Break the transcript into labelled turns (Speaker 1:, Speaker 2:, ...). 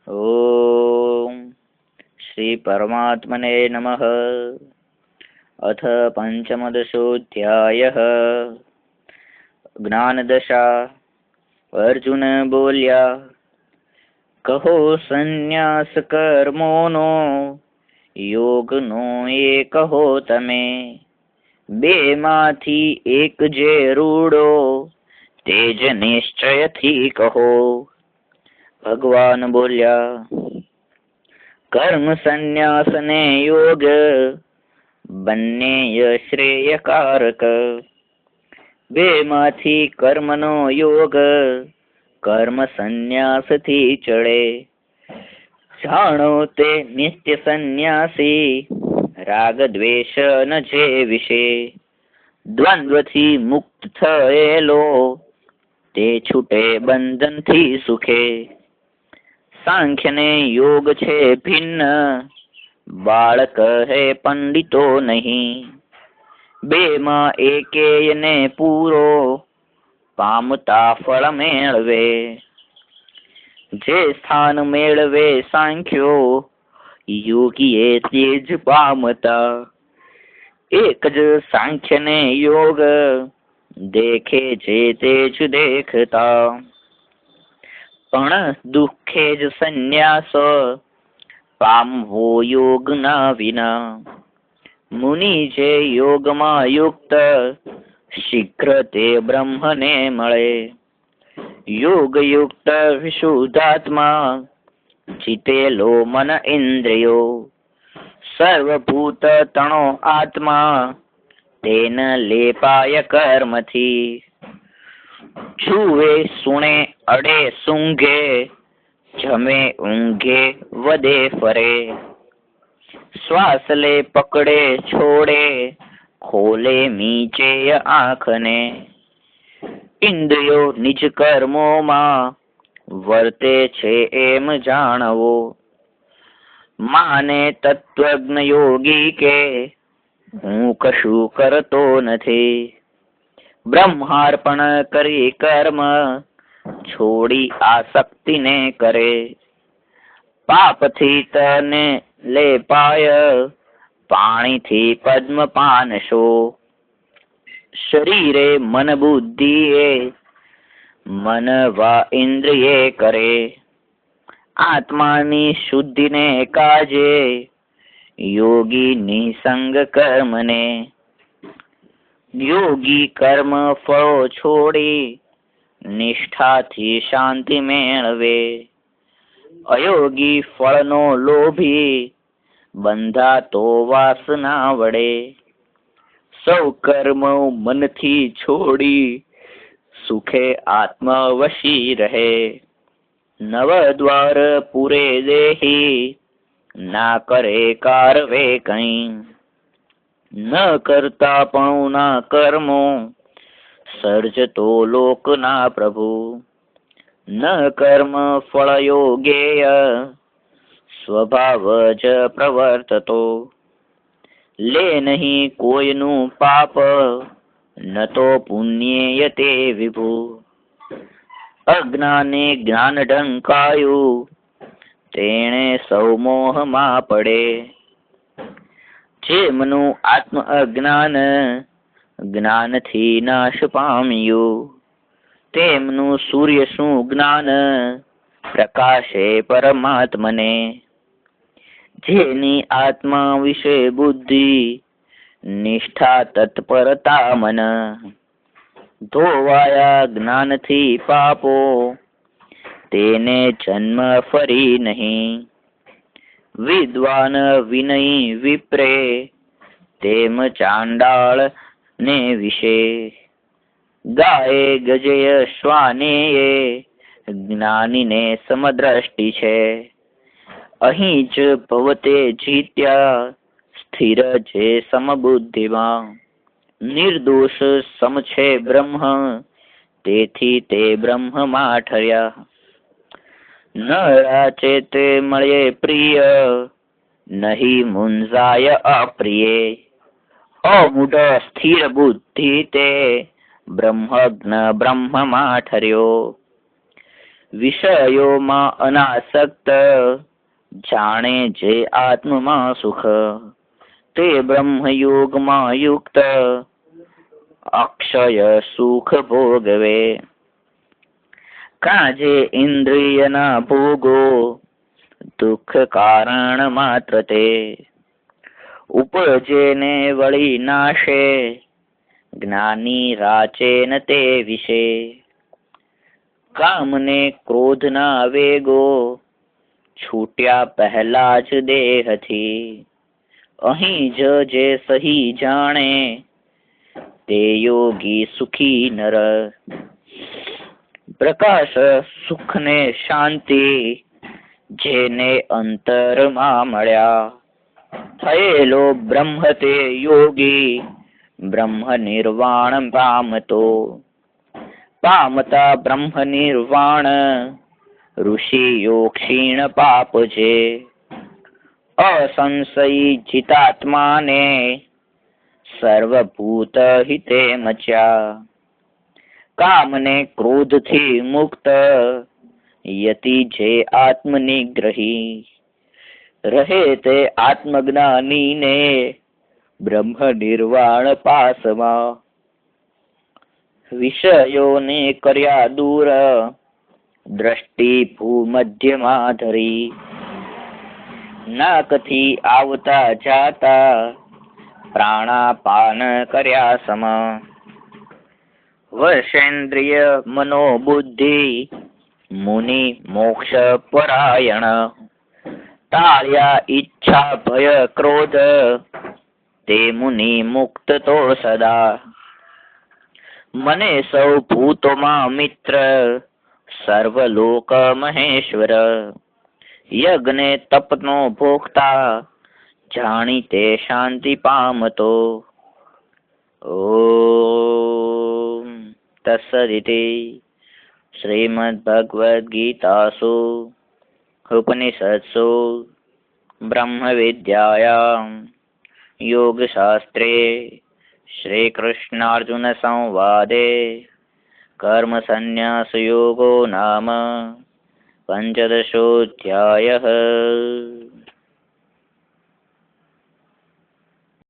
Speaker 1: ओम श्री परमात्मने नमः। अथ पंचमदशोऽध्यायः। ज्ञानदशा। अर्जुन बोल्या, કહો સંન્યાસ કર્મોનો યોગનો એ કહો તમે, બેમાંથી એક જે રૂડો તેજ નિશ્ચયથી કહો. ભગવાન બોલ્યા, કર્મ સંન્યાસ ને યોગ બંને શ્રેયકારક. બેમાંથી કર્મનો યોગ કર્મ સંન્યાસથી ચડે. જાણો તે નિત્ય સંન્યાસી રાગ દ્વેષ ન જે વિશે, દ્વંદ્વથી મુક્ત થયેલો તે છૂટે બંધનથી સુખે. સાંખ્યને યોગ છે ભિન્ન, બાળક હે પંડિતો નહીં. બેમાં એકેયને પૂરો પામતા ફળ મેળવે. જે સ્થાન મેળવે સાંખ્યો યોગીએ તે જ પામતા. એક જ સાંખ્યને યોગ દેખે છે તે જ દેખતા. પણ દુઃખે જ સંન્યાસ પામવો યોગ ના વિના. મુનિ જે યોગમાં યુક્ત શીઘ્ર તે બ્રહ્મને મળે. યોગ યુક્ત વિશુદ્ધાત્મા જીતેલો મન ઇન્દ્રિયો. સર્વભૂત તણો આત્મા તેન લેપાય કર્મથી. જુએ સુણે અડે સૂંઘે જમે ઊંઘે વધે ફરે. શ્વાસ લે પકડે છોડે ખોલે મીચે આંખને. ઇન્દ્રિયો નિજ કર્મોમાં વર્તે છે એમ જાણવો. માને તત્વજ્ઞ યોગી કે હું કશું કરતો નથી. બ્રહ્માર્પણ કરી કર્મ છોડી આસક્તિને કરે. પાપથી તને લેપાય પાણીથી પદ્મપાન શો. શરીરે મન બુદ્ધિએ મન વા ઇન્દ્રિયે કરે. આત્માની શુદ્ધિને કાજે યોગી નિસંગ કર્મને. યોગી કર્મ ફળો છોડી નિષ્ઠાથી શાંતિ મેળવે. અયોગી ફળનો લોભી બંધાતો વાસના વડે. સૌ કર્મ મનથી છોડી સુખે આત્મવશી રહે. નવ દ્વાર પૂરે દેહી ના કરે કારવે કઈ. ન કરતા પણ ના કર્મો સર્જતો લોકના પ્રભુ. ન કર્મ ફળ યોગેય સ્વભાવ જ પ્રવર્તતો. લે નહીં કોઈનું પાપ ન તો પુણ્યેય તે વિભુ. અજ્ઞાને જ્ઞાન ઢંકાયું તેણે સૌ મોહમાં પડે. જેમનું આત્મ અજ્ઞાન જ્ઞાનથી નાશ પામ્યું, તેમનું સૂર્ય શું જ્ઞાન પ્રકાશે પરમાત્મને. જેની આત્મા વિશે બુદ્ધિ નિષ્ઠા તત્પરતા મન. ધોવાયા જ્ઞાનથી પાપો તેને જન્મ ફરી નહીં. વિદ્વાન વિનય વિપ્રે તેમ ચાંડાળ ને વિશે. ગાય ગજય શ્વાને જ્ઞાનીને સમદ્રષ્ટિ છે. અહીં જ ભવતે જીત્યા સ્થિર છે સમબુદ્ધિમાં. નિર્દોષ સમ છે બ્રહ્મ તેથી તે બ્રહ્મમાં ઠર્યા. ન રાચે તે મળે પ્રિય નહીં મુંજાય અપ્રિય. અમૂઢ સ્થિર બુદ્ધિ તે બ્રહ્મજ્ઞ બ્રહ્મમાં ઠર્યો. વિષયોમાં અનાસક્ત જાણે જે આત્મમાં સુખ, તે બ્રહ્મયોગમાં યુક્ત અક્ષય સુખ ભોગવે. કાજે ઇન્દ્રિયના ભોગો દુઃખ કારણ માત્ર તે, ઉપજે ને વળી નાશે જ્ઞાની રાચે ન તે વિશે. કામ ને ક્રોધ ના વેગો છૂટ્યા પહેલા જ દેહથી, અહીં જ જે સહી જાણે તે યોગી સુખી નર. પ્રકાશ સુખ ને શાંતિ જેને અંતરમાં મળ્યા, થયેલો બ્રહ્મ તે યોગી બ્રહ્મ નિર્વાણ પામતો. પામતા બ્રહ્મ નિર્વાણ ઋષિયો ક્ષીણ પાપ છે, અસંશયી ચિતાત્માને સર્વભૂત હિતે મચ્યા. કામ ને ક્રોધ થી મુક્ત યતિ જે આત્મનિગ્રહી, રહે તે આત્મજ્ઞાની ને બ્રહ્મ નિર્વાણ પાસમાં. વિષયોને કર્યા દૂર દ્રષ્ટિ ભૂમધ્યમાં ધરી, નાકથી આવતા જાતા પ્રાણાપાન કર્યા સમ. વર્ષેન્દ્રિય મનોબુદ્ધિ મુનિ મોક્ષ પરાયણ, ટાળ્યા ઈચ્છા ભય ક્રોધ તે મુનિ મુક્ત તો સદા. મને સૌ ભૂતોમાં મિત્ર સર્વલોક મહેશ્વર, યજ્ઞ તપનો ભોગતા જાણી તે શાંતિ પામતો. ઓમ તત્સદિતિ. શ્રીમદ્ભગવદ્ગીતાસુ ઉપનિષત્સુ બ્રહ્મવિદ્યાયાં યોગશાસ્ત્રે શ્રીકૃષ્ણાર્જુન સંવાદે કર્મ સંન્યાસ યોગો નામ પંચદશોऽધ્યાયः.